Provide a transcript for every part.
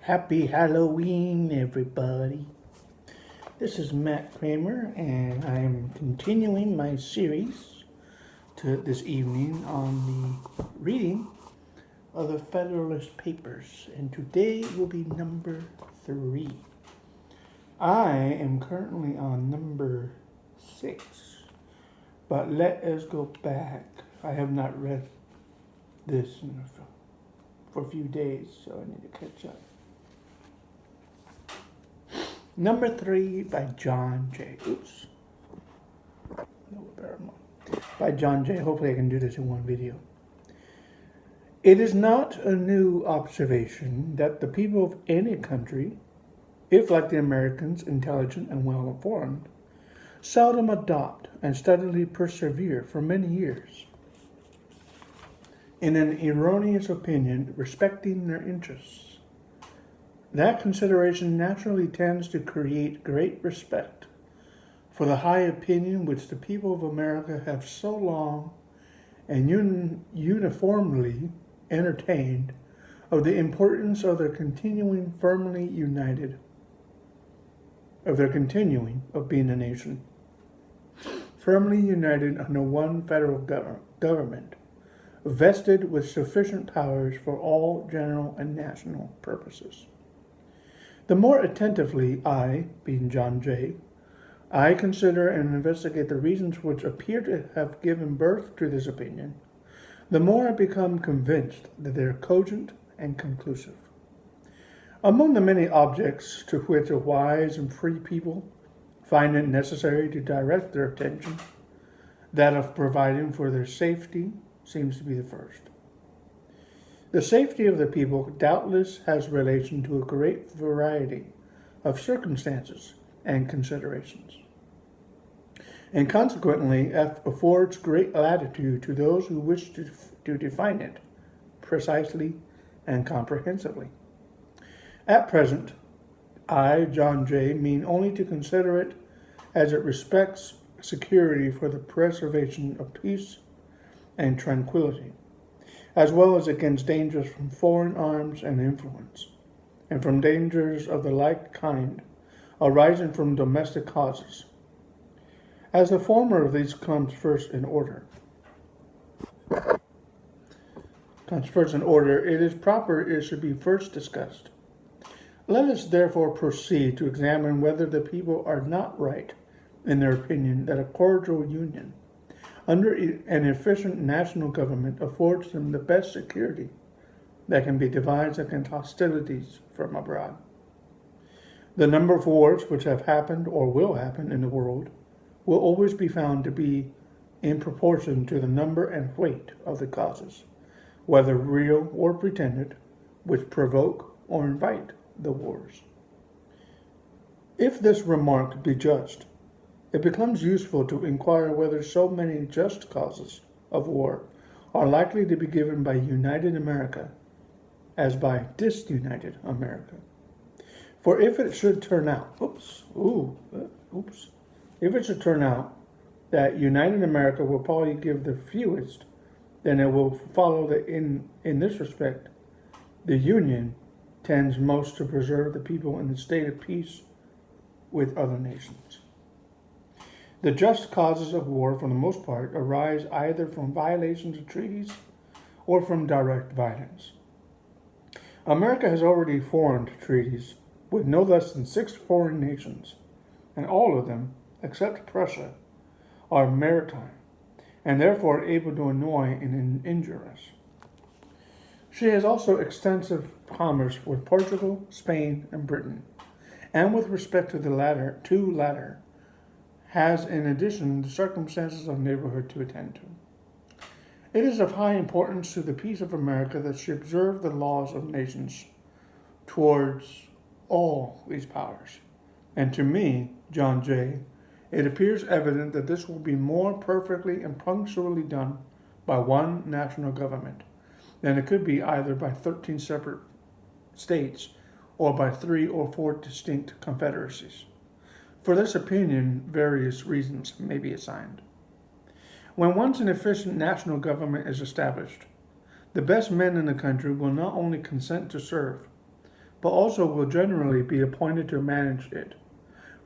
Happy Halloween, everybody. This is Matt Kramer, and I am continuing my series this evening on the reading of the Federalist Papers, and today will be number 3. I am currently on number 6, but let us go back. I have not read this for a few days, so I need to catch up. Number 3 by John Jay. Oops. No, by John Jay. Hopefully I can do this in one video. It is not a new observation that the people of any country, if like the Americans intelligent and well informed, seldom adopt and steadily persevere for many years in an erroneous opinion respecting their interests. That consideration naturally tends to create great respect for the high opinion which the people of America have so long and uniformly entertained of the importance of their continuing of being a nation, firmly united under one federal government, vested with sufficient powers for all general and national purposes. The more attentively I, being John Jay, I consider and investigate the reasons which appear to have given birth to this opinion, the more I become convinced that they are cogent and conclusive. Among the many objects to which a wise and free people find it necessary to direct their attention, that of providing for their safety seems to be the first. The safety of the people doubtless has relation to a great variety of circumstances and considerations, and consequently affords great latitude to those who wish to define it precisely and comprehensively. At present, I, John Jay, mean only to consider it as it respects security for the preservation of peace and tranquility, as well as against dangers from foreign arms and influence, and from dangers of the like kind arising from domestic causes. As the former of these comes first in order, it is proper it should be first discussed. Let us therefore proceed to examine whether the people are not right in their opinion that a cordial union under an efficient national government affords them the best security that can be devised against hostilities from abroad. The number of wars which have happened or will happen in the world will always be found to be in proportion to the number and weight of the causes, whether real or pretended, which provoke or invite the wars. If this remark be just, it becomes useful to inquire whether so many just causes of war are likely to be given by united America as by disunited America. For if it should turn out, if it should turn out that united America will probably give the fewest, then it will follow that in this respect, the Union tends most to preserve the people in a state of peace with other nations. The just causes of war, for the most part, arise either from violations of treaties or from direct violence. America has already formed treaties with no less than 6 foreign nations, and all of them, except Prussia, are maritime, and therefore able to annoy and injure us. She has also extensive commerce with Portugal, Spain, and Britain, and with respect to the two latter, has in addition the circumstances of neighborhood to attend to. It is of high importance to the peace of America that she observe the laws of nations towards all these powers. And to me, John Jay, it appears evident that this will be more perfectly and punctually done by one national government than it could be either by 13 separate states or by 3 or 4 distinct confederacies. For this opinion, various reasons may be assigned. When once an efficient national government is established, the best men in the country will not only consent to serve, but also will generally be appointed to manage it.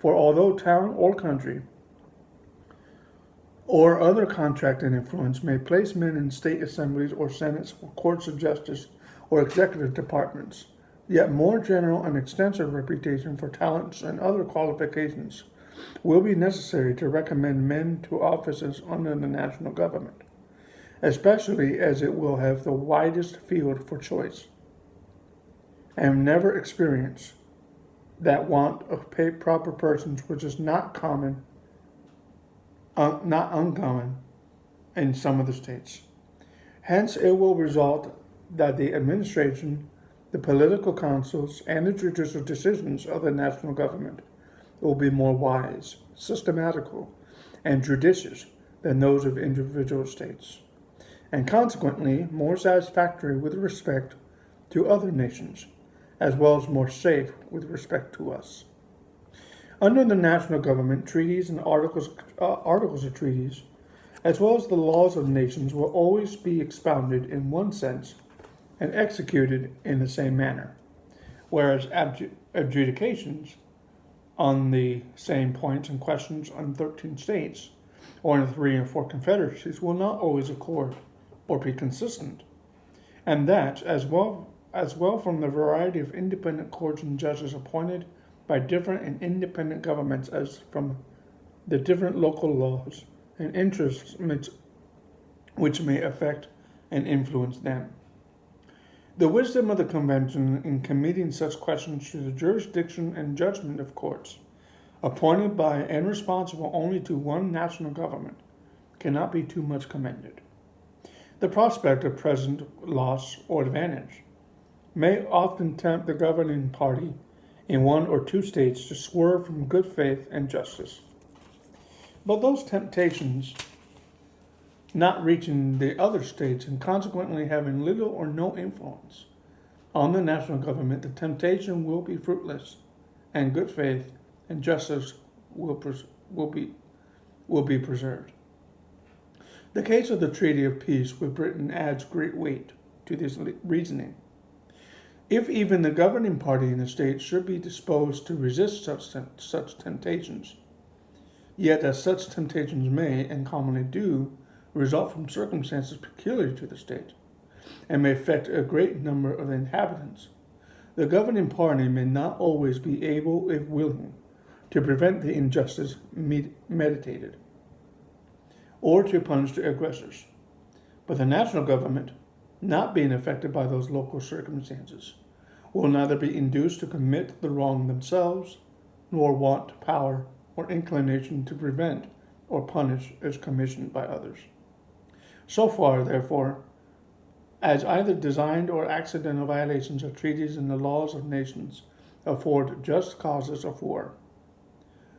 For although town or country or other contracting influence may place men in state assemblies or senates or courts of justice or executive departments, yet more general and extensive reputation for talents and other qualifications will be necessary to recommend men to offices under the national government, especially as it will have the widest field for choice, and never experience that want of proper persons which is not uncommon in some of the states. Hence, it will result that the administration, the political councils, and the judicial decisions of the national government will be more wise, systematical, and judicious than those of individual states, and consequently more satisfactory with respect to other nations, as well as more safe with respect to us. Under the national government, treaties and articles of treaties, as well as the laws of nations, will always be expounded in one sense and executed in the same manner, whereas adjudications on the same points and questions on 13 states or in 3 or 4 confederacies will not always accord or be consistent, and that as well from the variety of independent courts and judges appointed by different and independent governments as from the different local laws and interests which may affect and influence them. The wisdom of the convention in committing such questions to the jurisdiction and judgment of courts, appointed by and responsible only to one national government, cannot be too much commended. The prospect of present loss or advantage may often tempt the governing party in 1 or 2 states to swerve from good faith and justice. But those temptations not reaching the other states and consequently having little or no influence on the national government, the temptation will be fruitless, and good faith and justice will be preserved. The case of the Treaty of Peace with Britain adds great weight to this reasoning. If even the governing party in the state should be disposed to resist such temptations, yet as such temptations may, and commonly do, result from circumstances peculiar to the state, and may affect a great number of the inhabitants, the governing party may not always be able, if willing, to prevent the injustice meditated, or to punish the aggressors. But the national government, not being affected by those local circumstances, will neither be induced to commit the wrong themselves, nor want power or inclination to prevent or punish as commissioned by others. So far, therefore, as either designed or accidental violations of treaties and the laws of nations afford just causes of war,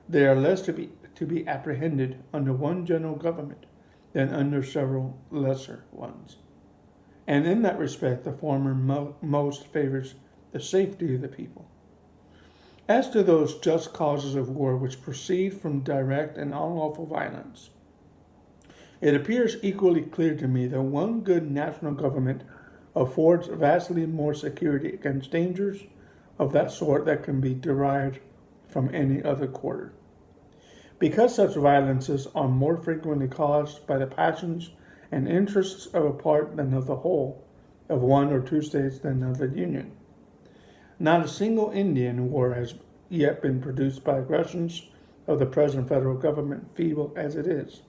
they are less to be apprehended under one general government than under several lesser ones. And in that respect, the former most favors the safety of the people. As to those just causes of war which proceed from direct and unlawful violence, it appears equally clear to me that one good national government affords vastly more security against dangers of that sort that can be derived from any other quarter. Because such violences are more frequently caused by the passions and interests of a part than of the whole, of 1 or 2 states than of the Union. Not a single Indian war has yet been produced by aggressions of the present federal government, feeble as it is.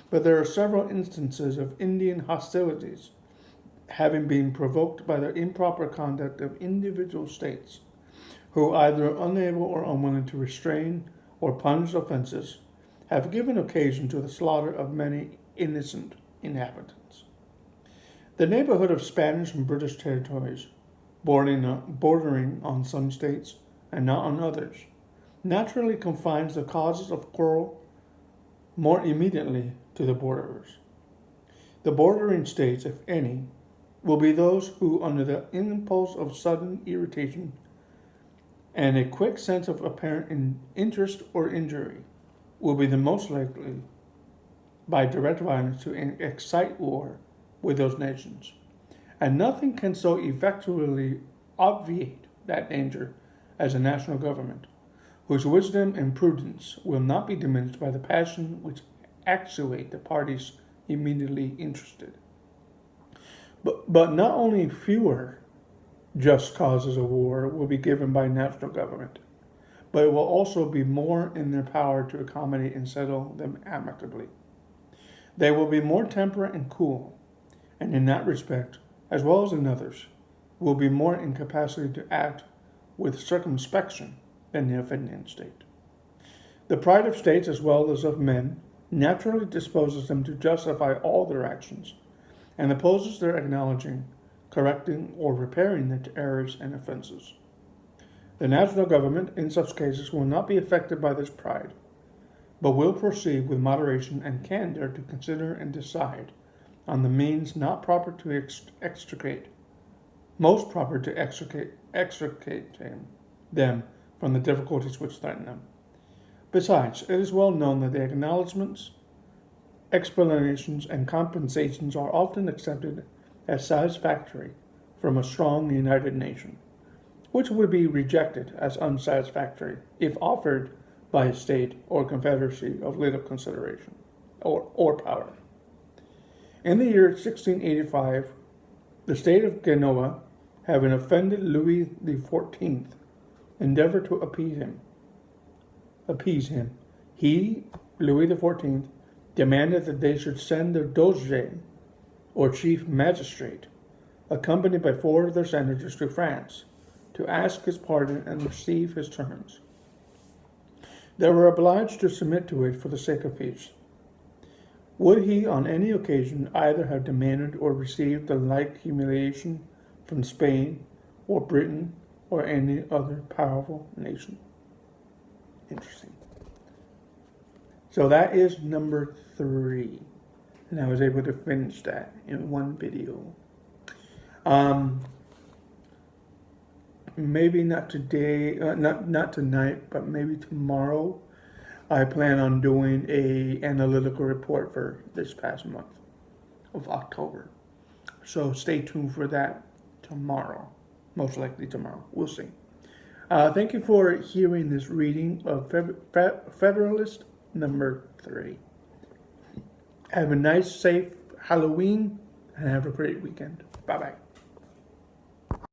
But there are several instances of Indian hostilities having been provoked by the improper conduct of individual states, who, either unable or unwilling to restrain or punish offenses, have given occasion to the slaughter of many innocent inhabitants. The neighborhood of Spanish and British territories, bordering on some states and not on others, naturally confines the causes of quarrel more immediately to the borderers. The bordering states, if any, will be those who, under the impulse of sudden irritation and a quick sense of apparent interest or injury, will be the most likely, by direct violence, to excite war with those nations. And nothing can so effectually obviate that danger as a national government, whose wisdom and prudence will not be diminished by the passion which actuate the parties immediately interested. But not only fewer just causes of war will be given by national government, but it will also be more in their power to accommodate and settle them amicably. They will be more temperate and cool, and in that respect, as well as in others, will be more in capacity to act with circumspection than the offending state. The pride of states as well as of men naturally disposes them to justify all their actions, and opposes their acknowledging, correcting, or repairing their errors and offenses. The national government, in such cases, will not be affected by this pride, but will proceed with moderation and candor to consider and decide on the means not proper to extricate, most proper to extricate them from the difficulties which threaten them. Besides, it is well known that the acknowledgments, explanations, and compensations are often accepted as satisfactory from a strong united nation, which would be rejected as unsatisfactory if offered by a state or confederacy of little consideration or power. In the year 1685, the state of Genoa, having offended Louis XIV, endeavored to appease him. He, Louis XIV, demanded that they should send their doge, or chief magistrate, accompanied by 4 of their senators to France, to ask his pardon and receive his terms. They were obliged to submit to it for the sake of peace. Would he on any occasion either have demanded or received the like humiliation from Spain or Britain or any other powerful nation? Interesting. So that is number 3. And I was able to finish that in one video. Maybe not today, not tonight, but maybe tomorrow. I plan on doing a analytical report for this past month of October. So stay tuned for that tomorrow. Most likely tomorrow. We'll see. Thank you for hearing this reading of Federalist number 3. Have a nice, safe Halloween, and have a great weekend. Bye-bye.